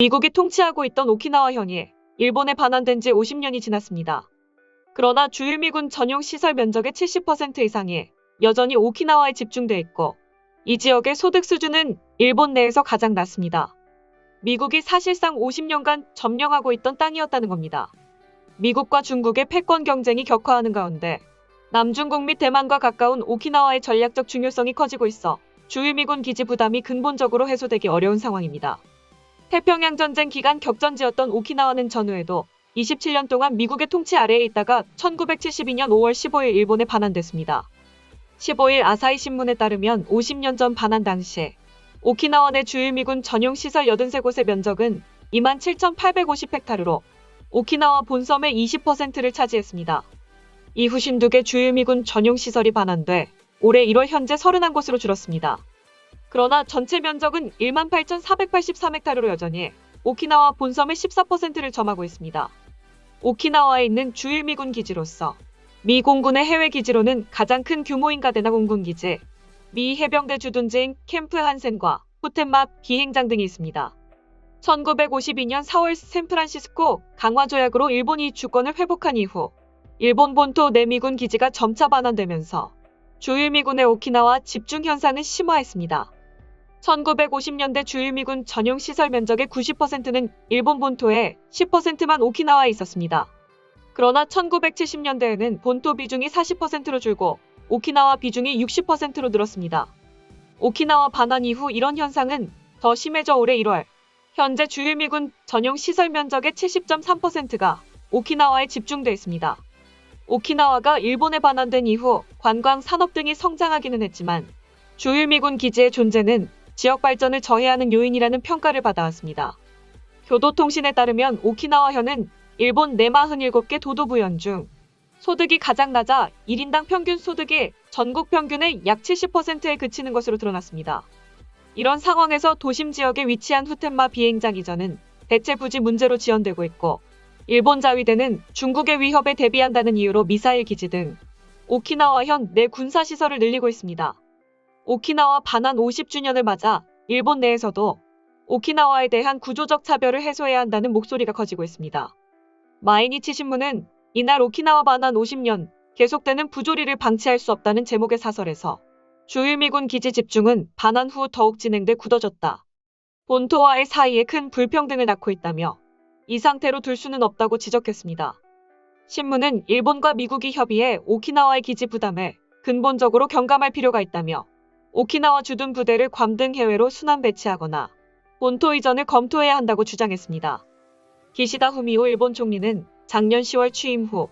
미국이 통치하고 있던 오키나와현이 일본에 반환된 지 50년이 지났습니다. 그러나 주일미군 전용 시설 면적의 70% 이상이 여전히 오키나와에 집중돼 있고 이 지역의 소득 수준은 일본 내에서 가장 낮습니다. 미국이 사실상 50년간 점령하고 있던 땅이었다는 겁니다. 미국과 중국의 패권 경쟁이 격화하는 가운데 남중국 및 대만과 가까운 오키나와의 전략적 중요성이 커지고 있어 주일미군 기지 부담이 근본적으로 해소되기 어려운 상황입니다. 태평양 전쟁 기간 격전지였던 오키나와는 전후에도 27년 동안 미국의 통치 아래에 있다가 1972년 5월 15일 일본에 반환됐습니다. 15일 아사히 신문에 따르면 50년 전 반환 당시 오키나와 내 주일미군 전용 시설 83곳의 면적은 27,850헥타르로 오키나와 본섬의 20%를 차지했습니다. 이후 52개 주일미군 전용 시설이 반환돼 올해 1월 현재 31곳으로 줄었습니다. 그러나 전체 면적은 18,483헥타르로 여전히 오키나와 본섬의 14%를 점하고 있습니다. 오키나와에 있는 주일미군 기지로서 미 공군의 해외 기지로는 가장 큰 규모인 가데나 공군기지, 미 해병대 주둔지인 캠프 한센과 후텐마 비행장 등이 있습니다. 1952년 4월 샌프란시스코 강화 조약으로 일본이 주권을 회복한 이후 일본 본토 내 미군 기지가 점차 반환되면서 주일미군의 오키나와 집중 현상은 심화했습니다. 1950년대 주일미군 전용 시설 면적의 90%는 일본 본토에 10%만 오키나와에 있었습니다. 그러나 1970년대에는 본토 비중이 40%로 줄고 오키나와 비중이 60%로 늘었습니다. 오키나와 반환 이후 이런 현상은 더 심해져 올해 1월 현재 주일미군 전용 시설 면적의 70.3%가 오키나와에 집중돼 있습니다. 오키나와가 일본에 반환된 이후 관광 산업 등이 성장하기는 했지만 주일미군 기지의 존재는 지역 발전을 저해하는 요인이라는 평가를 받아왔습니다. 교도통신에 따르면 오키나와현은 일본 47개 도도부현 중 소득이 가장 낮아 1인당 평균 소득이 전국 평균의 약 70%에 그치는 것으로 드러났습니다. 이런 상황에서 도심 지역에 위치한 후텐마 비행장 이전은 대체 부지 문제로 지연되고 있고 일본 자위대는 중국의 위협에 대비한다는 이유로 미사일 기지 등 오키나와현 내 군사시설을 늘리고 있습니다. 오키나와 반환 50주년을 맞아 일본 내에서도 오키나와에 대한 구조적 차별을 해소해야 한다는 목소리가 커지고 있습니다. 마이니치 신문은 이날 오키나와 반환 50년 계속되는 부조리를 방치할 수 없다는 제목의 사설에서 주일미군 기지 집중은 반환 후 더욱 진행돼 굳어졌다. 본토와의 사이에 큰 불평등을 낳고 있다며 이 상태로 둘 수는 없다고 지적했습니다. 신문은 일본과 미국이 협의해 오키나와의 기지 부담에 근본적으로 경감할 필요가 있다며 오키나와 주둔 부대를 괌 등 해외로 순환 배치하거나 본토 이전을 검토해야 한다고 주장했습니다. 기시다 후미오 일본 총리는 작년 10월 취임 후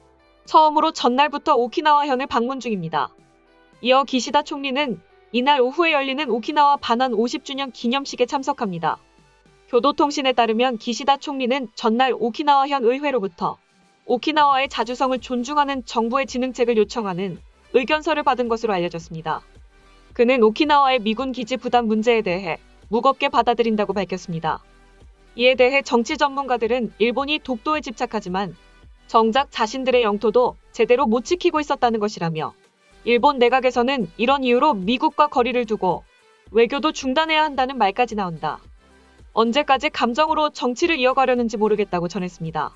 처음으로 전날부터 오키나와현을 방문 중입니다. 이어 기시다 총리는 이날 오후에 열리는 오키나와 반환 50주년 기념식에 참석합니다. 교도통신에 따르면 기시다 총리는 전날 오키나와현 의회로부터 오키나와의 자주성을 존중하는 정부의 진흥책을 요청하는 의견서를 받은 것으로 알려졌습니다. 그는 오키나와의 미군 기지 부담 문제에 대해 무겁게 받아들인다고 밝혔습니다. 이에 대해 정치 전문가들은 일본이 독도에 집착하지만 정작 자신들의 영토도 제대로 못 지키고 있었다는 것이라며 일본 내각에서는 이런 이유로 미국과 거리를 두고 외교도 중단해야 한다는 말까지 나온다. 언제까지 감정으로 정치를 이어가려는지 모르겠다고 전했습니다.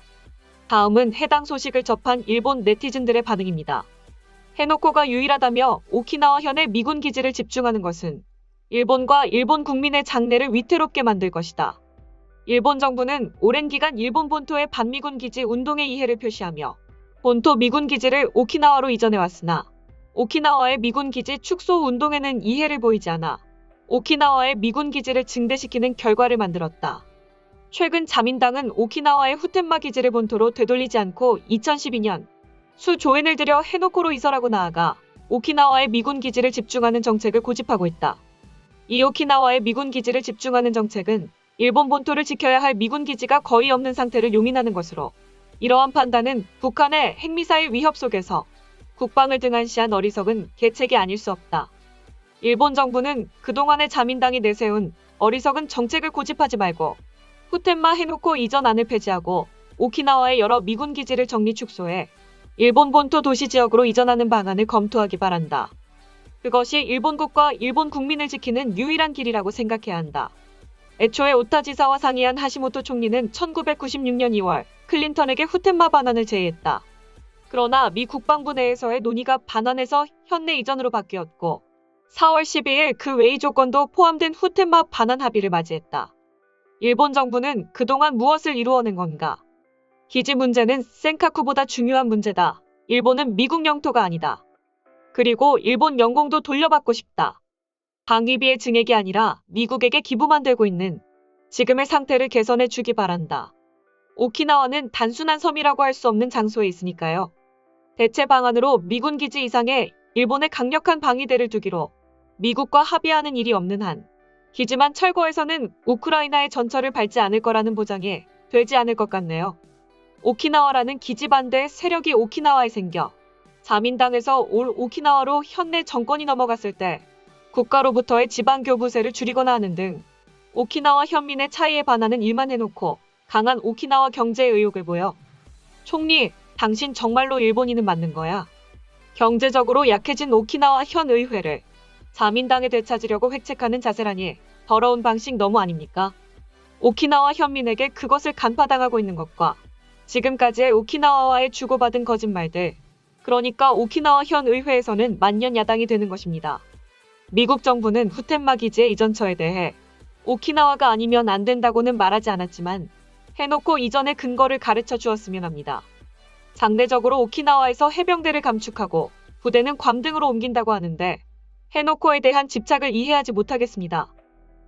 다음은 해당 소식을 접한 일본 네티즌들의 반응입니다. 해놓고가 유일하다며 오키나와현의 미군 기지를 집중하는 것은 일본과 일본 국민의 장래를 위태롭게 만들 것이다. 일본 정부는 오랜 기간 일본 본토의 반미군 기지 운동에 이해를 표시하며 본토 미군 기지를 오키나와로 이전해왔으나 오키나와의 미군 기지 축소 운동에는 이해를 보이지 않아 오키나와의 미군 기지를 증대시키는 결과를 만들었다. 최근 자민당은 오키나와의 후텐마 기지를 본토로 되돌리지 않고 2012년 수조엔을 들여 해노코로 이설하고 나아가 오키나와의 미군 기지를 집중하는 정책을 고집하고 있다. 이 오키나와의 미군 기지를 집중하는 정책은 일본 본토를 지켜야 할 미군 기지가 거의 없는 상태를 용인하는 것으로 이러한 판단은 북한의 핵미사일 위협 속에서 국방을 등한시한 어리석은 계책이 아닐 수 없다. 일본 정부는 그동안의 자민당이 내세운 어리석은 정책을 고집하지 말고 후텐마 해노코 이전안을 폐지하고 오키나와의 여러 미군 기지를 정리 축소해 일본 본토 도시 지역으로 이전하는 방안을 검토하기 바란다. 그것이 일본국과 일본 국민을 지키는 유일한 길이라고 생각해야 한다. 애초에 오타 지사와 상의한 하시모토 총리는 1996년 2월 클린턴에게 후텐마 반환을 제의했다. 그러나 미 국방부 내에서의 논의가 반환에서 현내 이전으로 바뀌었고 4월 12일 그 외의 조건도 포함된 후텐마 반환 합의를 맞이했다. 일본 정부는 그동안 무엇을 이루어낸 건가? 기지 문제는 센카쿠보다 중요한 문제다. 일본은 미국 영토가 아니다. 그리고 일본 영공도 돌려받고 싶다. 방위비의 증액이 아니라 미국에게 기부만 되고 있는 지금의 상태를 개선해 주기 바란다. 오키나와는 단순한 섬이라고 할 수 없는 장소에 있으니까요. 대체 방안으로 미군 기지 이상에 일본의 강력한 방위대를 두기로 미국과 합의하는 일이 없는 한 기지만 철거해서는 우크라이나의 전철을 밟지 않을 거라는 보장이 되지 않을 것 같네요. 오키나와라는 기지 반대 세력이 오키나와에 생겨 자민당에서 올 오키나와로 현내 정권이 넘어갔을 때 국가로부터의 지방교부세를 줄이거나 하는 등 오키나와 현민의 차이에 반하는 일만 해놓고 강한 오키나와 경제 의욕을 보여. 총리, 당신 정말로 일본인은 맞는 거야? 경제적으로 약해진 오키나와 현 의회를 자민당에 되찾으려고 획책하는 자세라니 더러운 방식 너무 아닙니까? 오키나와 현민에게 그것을 간파당하고 있는 것과 지금까지의 오키나와와의 주고받은 거짓말들, 그러니까 오키나와 현 의회에서는 만년 야당이 되는 것입니다. 미국 정부는 후텐마 기지의 이전처에 대해 오키나와가 아니면 안 된다고는 말하지 않았지만 해놓고 이전의 근거를 가르쳐 주었으면 합니다. 장대적으로 오키나와에서 해병대를 감축하고 부대는 괌 등으로 옮긴다고 하는데 해놓고에 대한 집착을 이해하지 못하겠습니다.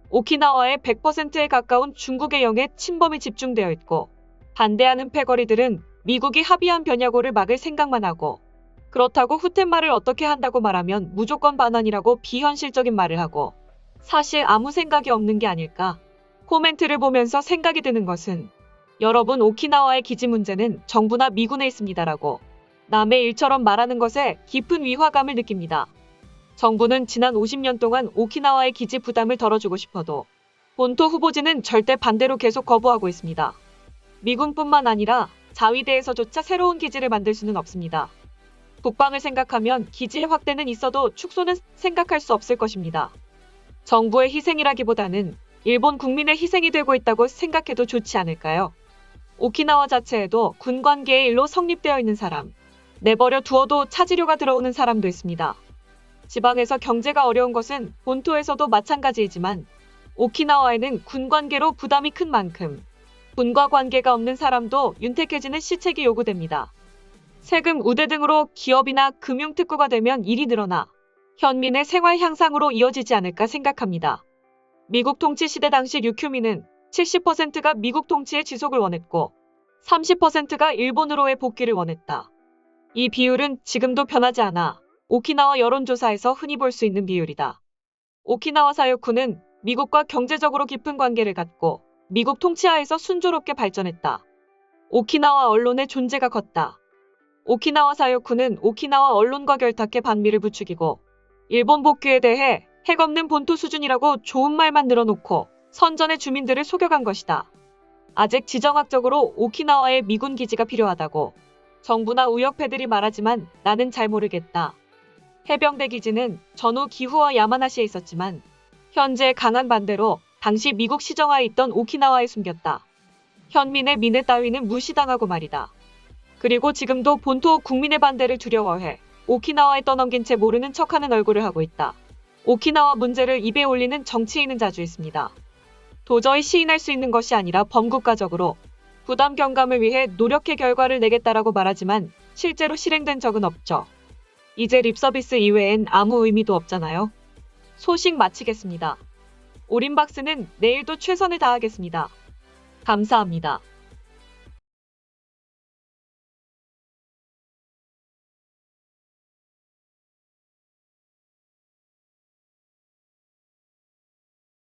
오키나와의 100%에 가까운 중국의 영해 침범이 집중되어 있고 반대하는 패거리들은 미국이 합의한 변야고를 막을 생각만 하고 그렇다고 후텐마를 어떻게 한다고 말하면 무조건 반환이라고 비현실적인 말을 하고 사실 아무 생각이 없는 게 아닐까. 코멘트를 보면서 생각이 드는 것은 여러분 오키나와의 기지 문제는 정부나 미군에 있습니다라고 남의 일처럼 말하는 것에 깊은 위화감을 느낍니다. 정부는 지난 50년 동안 오키나와의 기지 부담을 덜어주고 싶어도 본토 후보지는 절대 반대로 계속 거부하고 있습니다. 미군뿐만 아니라 자위대에서조차 새로운 기지를 만들 수는 없습니다. 국방을 생각하면 기지의 확대는 있어도 축소는 생각할 수 없을 것입니다. 정부의 희생이라기보다는 일본 국민의 희생이 되고 있다고 생각해도 좋지 않을까요? 오키나와 자체에도 군 관계의 일로 성립되어 있는 사람, 내버려 두어도 차지료가 들어오는 사람도 있습니다. 지방에서 경제가 어려운 것은 본토에서도 마찬가지이지만 오키나와에는 군 관계로 부담이 큰 만큼 군과 관계가 없는 사람도 윤택해지는 시책이 요구됩니다. 세금 우대 등으로 기업이나 금융특구가 되면 일이 늘어나 현민의 생활 향상으로 이어지지 않을까 생각합니다. 미국 통치 시대 당시 류큐민은 70%가 미국 통치의 지속을 원했고 30%가 일본으로의 복귀를 원했다. 이 비율은 지금도 변하지 않아 오키나와 여론조사에서 흔히 볼 수 있는 비율이다. 오키나와 사요쿠는 미국과 경제적으로 깊은 관계를 갖고 미국 통치하에서 순조롭게 발전했다. 오키나와 언론의 존재가 컸다. 오키나와 사요쿠는 오키나와 언론과 결탁해 반미를 부추기고 일본 복귀에 대해 핵 없는 본토 수준이라고 좋은 말만 늘어놓고 선전의 주민들을 속여간 것이다. 아직 지정학적으로 오키나와에 미군 기지가 필요하다고 정부나 우역패들이 말하지만 나는 잘 모르겠다. 해병대 기지는 전후 기후와 야마나시에 있었지만 현재 강한 반대로 당시 미국 시정하에 있던 오키나와에 숨겼다. 현민의 민해 따위는 무시당하고 말이다. 그리고 지금도 본토 국민의 반대를 두려워해 오키나와에 떠넘긴 채 모르는 척하는 얼굴을 하고 있다. 오키나와 문제를 입에 올리는 정치인은 자주 있습니다. 도저히 시인할 수 있는 것이 아니라 범국가적으로 부담 경감을 위해 노력해 결과를 내겠다라고 말하지만 실제로 실행된 적은 없죠. 이제 립서비스 이외엔 아무 의미도 없잖아요. 소식 마치겠습니다. 오림박스는 내일도 최선을 다하겠습니다. 감사합니다.